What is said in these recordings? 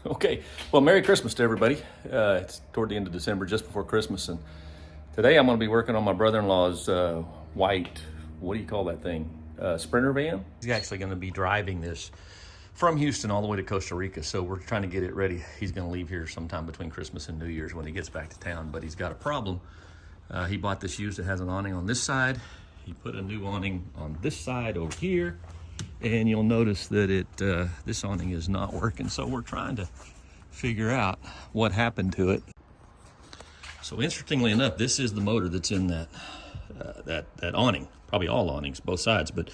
Okay, well, Merry Christmas to everybody. It's toward the end of December, just before Christmas, and today I'm going to be working on my brother-in-law's white, what do you call that thing? Sprinter van. He's actually going to be driving this from Houston all the way to Costa Rica, so we're trying to get it ready. He's going to leave here sometime between Christmas and New Year's when he gets back to town, but he's got a problem. He bought this used. It has an awning on this side. He put a new awning on this side over here, and you'll notice that this awning is not working, so we're trying to figure out what happened to it. So interestingly enough, this is the motor that's in that awning. Probably all awnings, both sides, but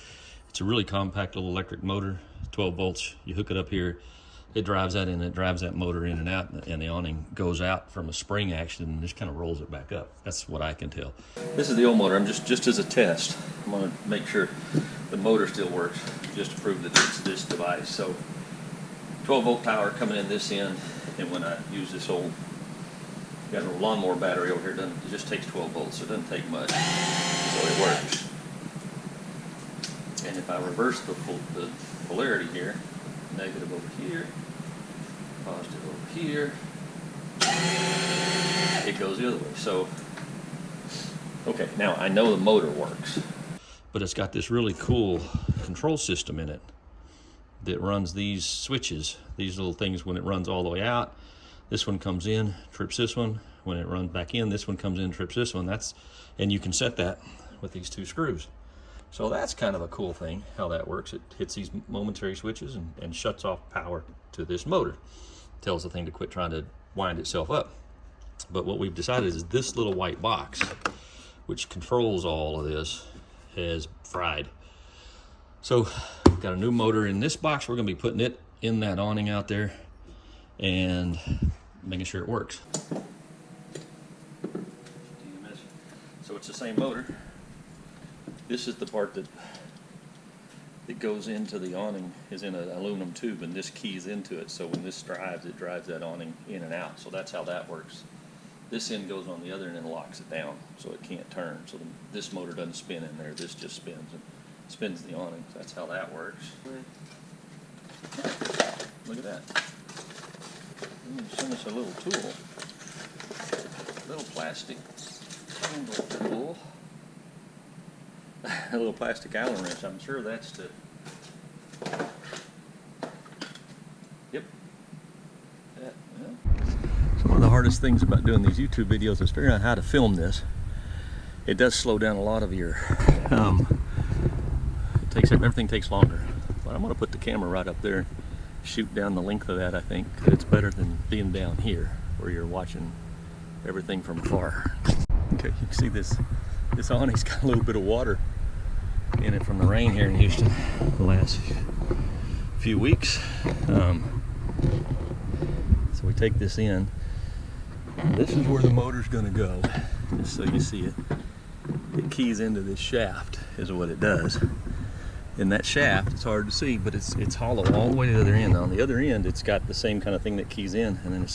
it's a really compact little electric motor, 12 volts. You hook it up here, it drives that in, it drives that motor in and out, and the awning goes out from a spring action and just kind of rolls it back up. That's what I can tell. This is the old motor. I'm just as a test, I'm going to make sure the motor still works, just to prove that it's this device. So 12 volt power coming in this end, and when I use this old, got a lawnmower battery over here, it just takes 12 volts, so it doesn't take much, so it works. And if I reverse the polarity here, negative over here, positive over here, it goes the other way. So, okay, now I know the motor works, but it's got this really cool control system in it that runs these switches, these little things. When it runs all the way out, this one comes in, trips this one. When it runs back in, this one comes in, trips this one. And you can set that with these two screws. So that's kind of a cool thing, how that works. It hits these momentary switches and shuts off power to this motor. Tells the thing to quit trying to wind itself up. But what we've decided is this little white box, which controls all of this, has fried. So we've got a new motor in this box. We're going to be putting it in that awning out there and making sure it works. So it's the same motor. This is the part that goes into the awning, is in an aluminum tube, and this keys into it. So when this drives, it drives that awning in and out. So that's how that works. This end goes on the other end and locks it down, so it can't turn. So this motor doesn't spin in there. This just spins and spins the awning. So that's how that works. Look at that. Send us a little tool, a little plastic tool. A little plastic Allen wrench. I'm sure that's to. Yep. Yeah. So one of the hardest things about doing these YouTube videos is figuring out how to film this. It does slow down a lot of your. Everything takes longer. But I'm going to put the camera right up there, shoot down the length of that. I think it's better than being down here where you're watching everything from afar. Okay, you can see this awning's got a little bit of water in it from the rain here in Houston the last few weeks. So we take this in. This is where the motor's going to go, just so you see it. It keys into this shaft is what it does. And that shaft, it's hard to see, but it's hollow all the way to the other end. On the other end, it's got the same kind of thing that keys in, and then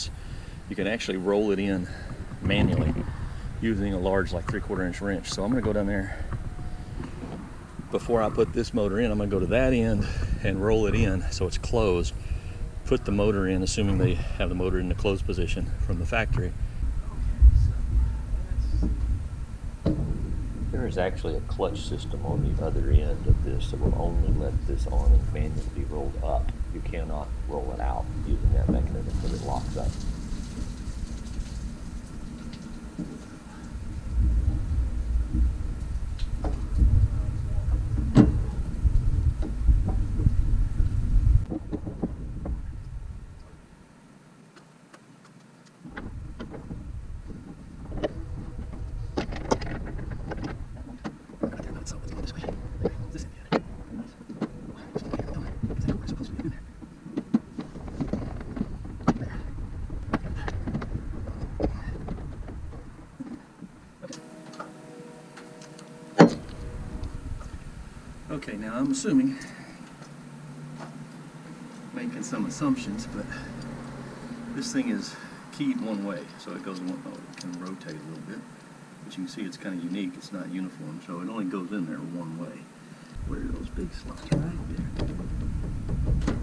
you can actually roll it in manually using a large, like 3/4 inch wrench. So I'm going to go down there. Before I put this motor in, I'm going to go to that end and roll it in so it's closed. Put the motor in, assuming they have the motor in the closed position from the factory. There is actually a clutch system on the other end of this that will only let this awning manually be rolled up. You cannot roll it out using that mechanism because it locks up. Okay, now I'm assuming, making some assumptions, but this thing is keyed one way, so it goes in one, it can rotate a little bit, but you can see it's kind of unique, it's not uniform, so it only goes in there one way. Where are those big slots? Right there.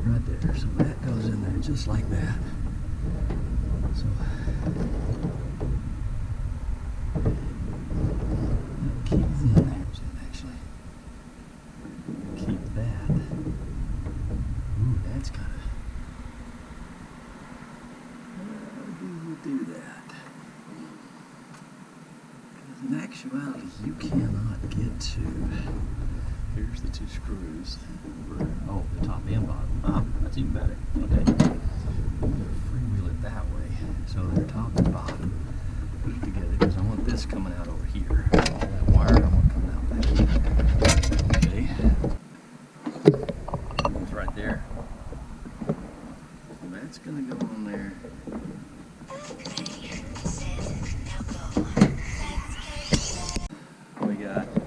Right there, so that goes in there just like that. So that keys in there, actually. Keep that. Ooh, that's kind of. How do you do that? Because in actuality, you cannot get to. Here's the two screws. Oh, the top and bottom. Oh, that's even better. Okay. Freewheel it that way. So they're top and bottom. Put it together because I want this coming out over here. All that wire I want coming out back here. Okay. It's right there. So that's going to go on there. We got the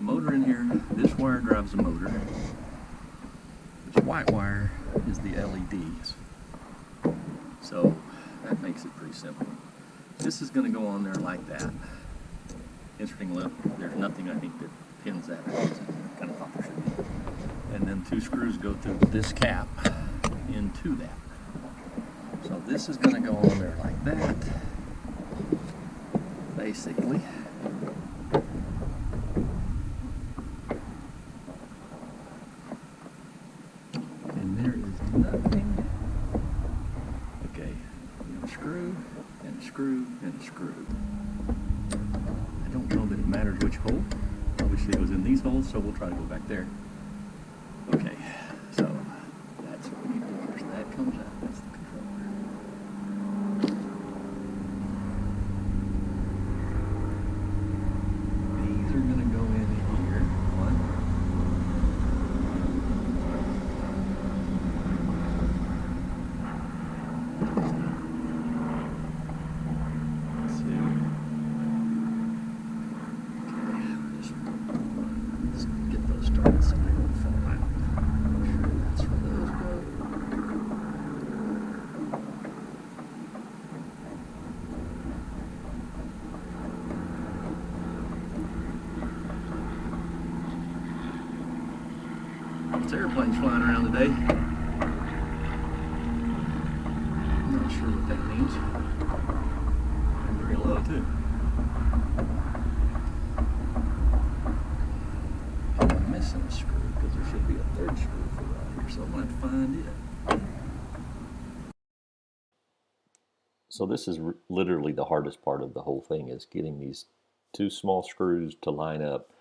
motor in here. This wire drives the motor. This white wire is the LEDs. So that makes it pretty simple. This is going to go on there like that. Inserting lip, there's nothing I think that pins that. I kind of thought there should be. And then two screws go through this cap into that. So this is going to go on there like that, basically. And there is nothing. Okay, you have a screw, and a screw, and a screw. I don't know that it matters which hole. Obviously it was in these holes, so we'll try to go back there. Okay, so that's what we need to do first. That comes out, that's the controller. These are going to go in here. One. It's airplanes flying around today. I'm not sure what that means. And very low too. I'm missing a screw because there should be a third screw for right here, so I'm going to have to find it. So this is literally the hardest part of the whole thing, is getting these two small screws to line up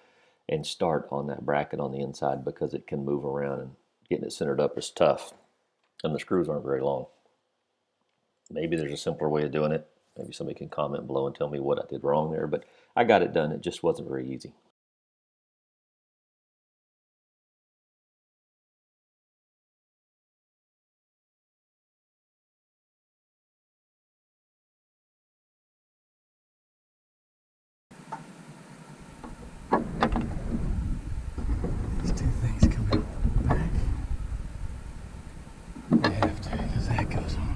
and start on that bracket on the inside, because it can move around, and getting it centered up is tough. And the screws aren't very long. Maybe there's a simpler way of doing it. Maybe somebody can comment below and tell me what I did wrong there, but I got it done. It just wasn't very easy. These two things come out back. They have to, because that goes on.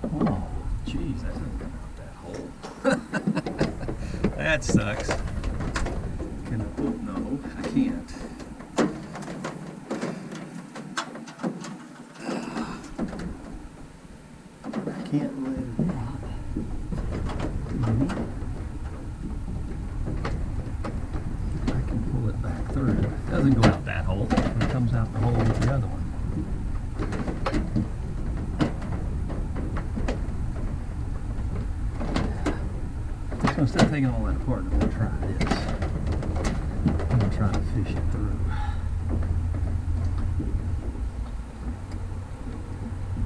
Oh, geez, that doesn't come out that hole. That sucks. Can I? Oh, no, I can't. Can't let it out. I can pull it back through. It doesn't go out that hole. It comes out the hole with the other one. So instead of taking all that apart, I'm going to try this. I'm going to try to fish it through.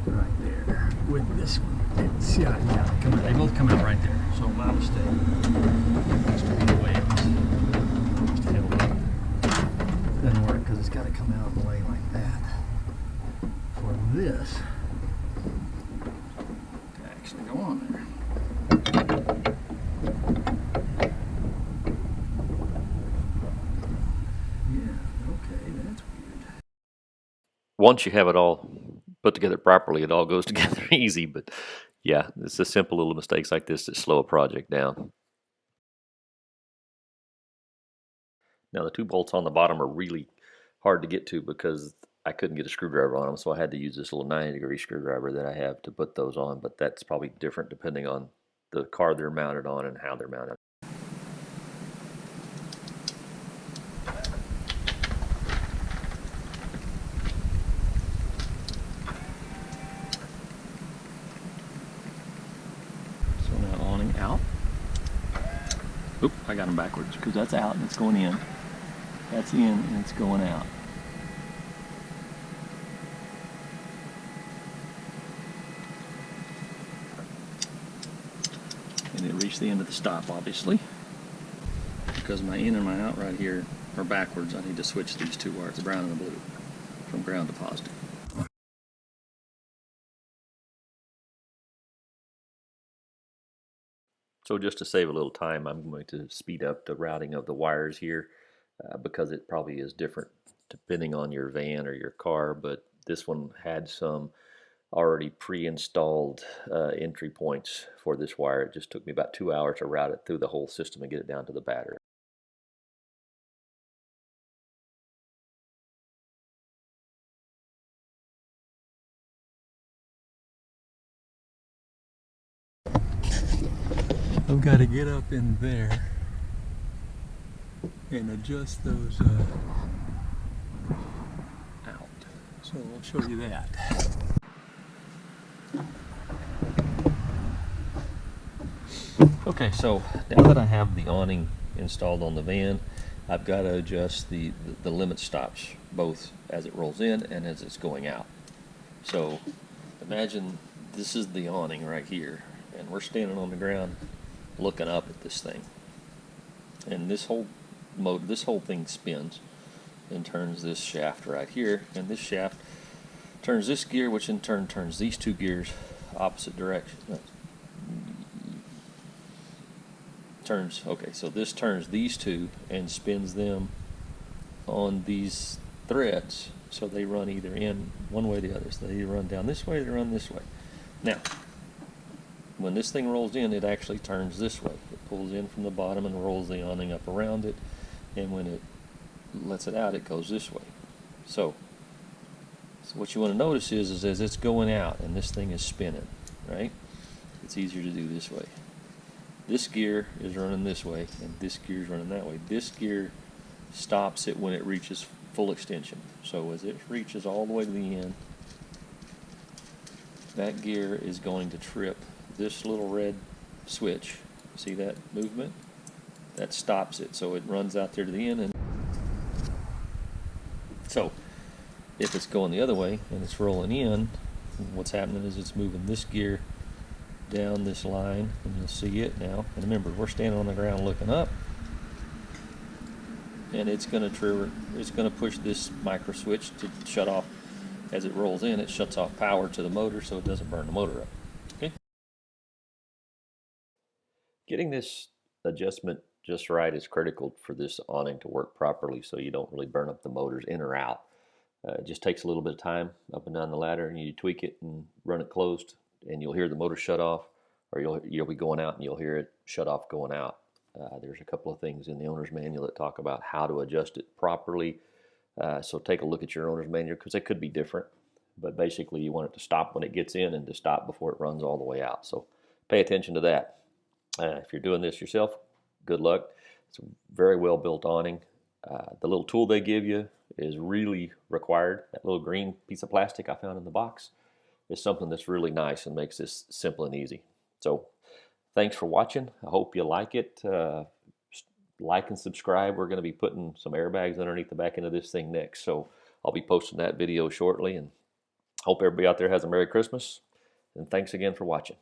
Right there with this one. See how they both come out right there. So my mistake. Has to be the way it was. Just held up. Doesn't work because it's got to come out the way like that. For this to actually go on there. Yeah, okay, that's weird. Once you have it all put together properly, it all goes together easy, but Yeah, it's the simple little mistakes like this that slow a project down. Now the two bolts on the bottom are really hard to get to because I couldn't get a screwdriver on them, so I had to use this little 90-degree screwdriver that I have to put those on, but that's probably different depending on the car they're mounted on and how they're mounted. So now awning out. Oop, I got them backwards because that's out and it's going in. That's in and it's going out. And it reached the end of the stop, obviously. Because my in and my out right here are backwards, I need to switch these two wires, the brown and the blue, from ground to positive. So just to save a little time, I'm going to speed up the routing of the wires here because it probably is different depending on your van or your car, but this one had some already pre-installed entry points for this wire. It just took me about 2 hours to route it through the whole system and get it down to the battery. I've got to get up in there and adjust those out. So I'll show you that. Okay, so now that I have the awning installed on the van, I've got to adjust the limit stops both as it rolls in and as it's going out. So imagine this is the awning right here, and we're standing on the ground looking up at this thing, and this whole thing spins and turns this shaft right here, and this shaft turns this gear, which in turn turns these two gears opposite direction. So this turns these two and spins them on these threads, so they run either in one way or the other. So they either run down this way or they run this way. Now when this thing rolls in, it actually turns this way. It pulls in from the bottom and rolls the awning up around it, and when it lets it out, it goes this way. So what you want to notice is as it's going out and this thing is spinning, right? It's easier to do this way. This gear is running this way, and this gear is running that way. This gear stops it when it reaches full extension. So as it reaches all the way to the end, that gear is going to trip this little red switch. See that movement? That stops it, so it runs out there to the end. And so if it's going the other way and it's rolling in, what's happening is it's moving this gear down this line, and you'll see it now. And remember, we're standing on the ground looking up, and it's going to trigger. It's going to push this micro switch to shut off. As it rolls in, it shuts off power to the motor, so it doesn't burn the motor up. Okay. Getting this adjustment just right is critical for this awning to work properly, so you don't really burn up the motors in or out. It just takes a little bit of time up and down the ladder, and you tweak it and run it closed, and you'll hear the motor shut off, or you'll be going out and you'll hear it shut off going out. There's a couple of things in the owner's manual that talk about how to adjust it properly. So take a look at your owner's manual because they could be different. But basically you want it to stop when it gets in and to stop before it runs all the way out. So pay attention to that. If you're doing this yourself, good luck. It's a very well built awning. The little tool they give you is really required. That little green piece of plastic I found in the box is something that's really nice and makes this simple and easy. So thanks for watching. I hope you like it. Like and subscribe. We're going to be putting some airbags underneath the back end of this thing next, so I'll be posting that video shortly, and hope everybody out there has a Merry Christmas, and thanks again for watching.